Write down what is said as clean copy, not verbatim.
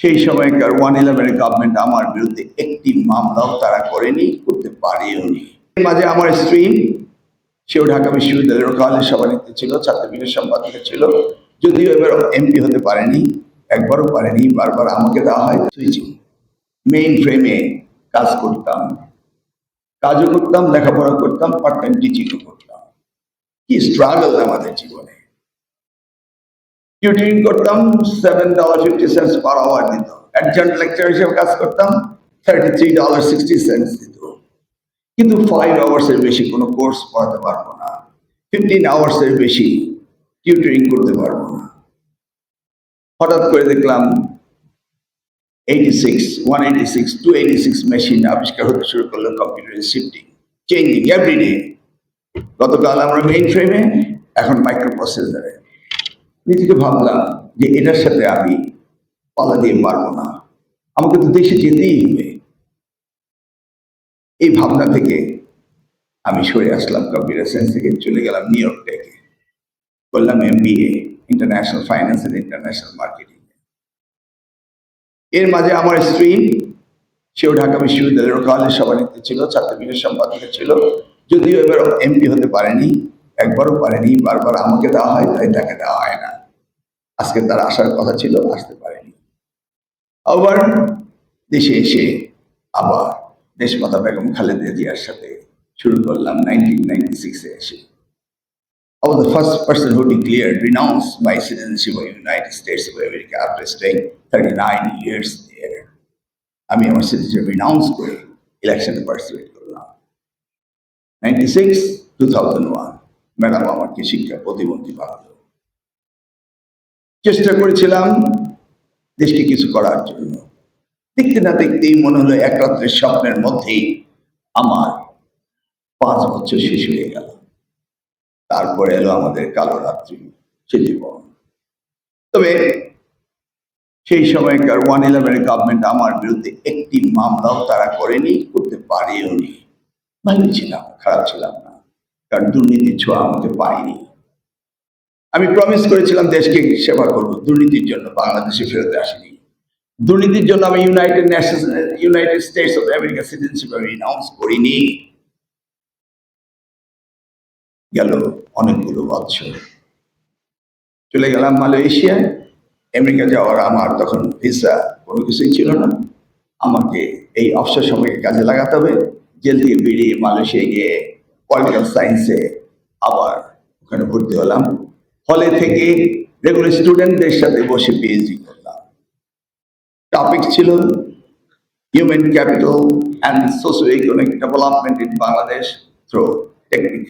সেই সময়কার 111 গভর্নমেন্ট আমার বিরুদ্ধে একটি মামলাও তারা করেনি, করতে পারেওনি। এর মাঝে আমার স্ত্রী, সেও ঢাকা বিশ্ববিদ্যালয়ের কলেজ সভাপতি ছিল, ছাত্রলীগের সম্পাদক ছিল, যদিও এবার এমপি হতে পারেনি, একবারও পারেনি, বারবার আমাকে দেওয়া হয়। সুইচিং মেইন ফ্রেমে কাজ করতাম, কাজও করতাম, লেখাপড়া করতাম, পার্ট টাইম টিচিংও করতাম। কি স্ট্রাগল আমাদের জীবনে। টিউটরিং করতাম, $7.50 পার আওয়ার দিত। অ্যাডজান্ট লেকচার হিসেবে কাজ করতাম, $33.60 দিত। কিন্তু 5 আওয়ার্সের বেশি কোনো কোর্স পড়াতে পারবো না, 15 আওয়ার্সের বেশি টিউটরিং করতে পারবো না। হঠাৎ করে দেখলাম 186, 286 মেশিন আবিষ্কার হতে শুরু করলো, কম্পিউটার শিফটিং, চেঞ্জিং এভরিডে। গতকাল আমরা মেইন ফ্রেমে, এখন মাইক্রো প্রসেসরে। নিজেকে ভাবলাম যে এটার সাথে আমি পালা দিয়ে পারবো না, আমাকে তো দেশে যেতেই হবে। এই ভাবনা থেকে আমি সরে আসলাম, কম্পিউটার সায়েন্স থেকে চলে গেলাম নিউ ইয়র্ক টেকে, করলাম MBA international finance and international marketing. এর মাঝে আমার স্ত্রী, সেও ঢাকা বিশ্ববিদ্যালয়ের কলেজ সভাপতি ছিল, ছাত্রলীগের সম্পাদক ছিল, যদিও এবার এমপি হতে পারেনি, একবারও পারেনি, বারবার আমাকে দেওয়া হয়, তাই তাকে দেওয়া হয় না। আজকে তার আসার কথা ছিল, আসতে পারেনি। আবার দেশে এসে আবার দেশমাতা বেগম খালেদা জিয়ার সাথে শুরু করলাম 1996-এ এসে। I was the first person who declared renounced my citizenship of the United States of America after staying 39 years there. আমি আমার সিটিজেনশিপ রিনাউন্স করে ইলেকশনে পার্টিসিপেট করলাম। 96-2001 ম্যাডাম আমাকে শিক্ষা প্রতিমন্ত্রী বানালো। চেষ্টা করেছিলাম দেশকে কিছু করার জন্য। দেখতে না দেখতেই মনে হলো এক রাত্রের স্বপ্নের মধ্যেই আমার 5 বছর শেষ হয়ে গেল। তারপরে এলো আমাদের কালো রাত্রি, সে জীবন। তবে সেই সময়কার 111 গভর্নমেন্ট আমার বিরুদ্ধে একটি মামলাও তারা করেনি, করতে পারেওনি। ভালো ছিলাম, খারাপ ছিলাম না, কারণ দুর্নীতির ছোঁয়া আমাকে পাইনি। আমি প্রমিস করেছিলাম দেশকে সেবা করব, দুর্নীতির জন্য বাংলাদেশে ফেরত আসিনি। দুর্নীতির জন্য আমি United states of America citizenship আমি রিনাউন্স করিনি। গেল অনেকগুলো বছর, চলে গেলাম মালয়েশিয়ায়। আমেরিকা যাওয়ার আমার তখন ভিসা কোনো কিছুই ছিল না। আমাকে এই অবসর সময়কে কাজে লাগাতে হবে। জেল থেকে বেরিয়ে মালয়েশিয়া গিয়ে পলিটিক্যাল সায়েন্সে আবার ওখানে ভর্তি হলাম। হলে থেকে রেগুলার স্টুডেন্টদের সাথে বসে পিএইচডি করলাম। টপিক ছিল human capital and socio economic development in Bangladesh through technique.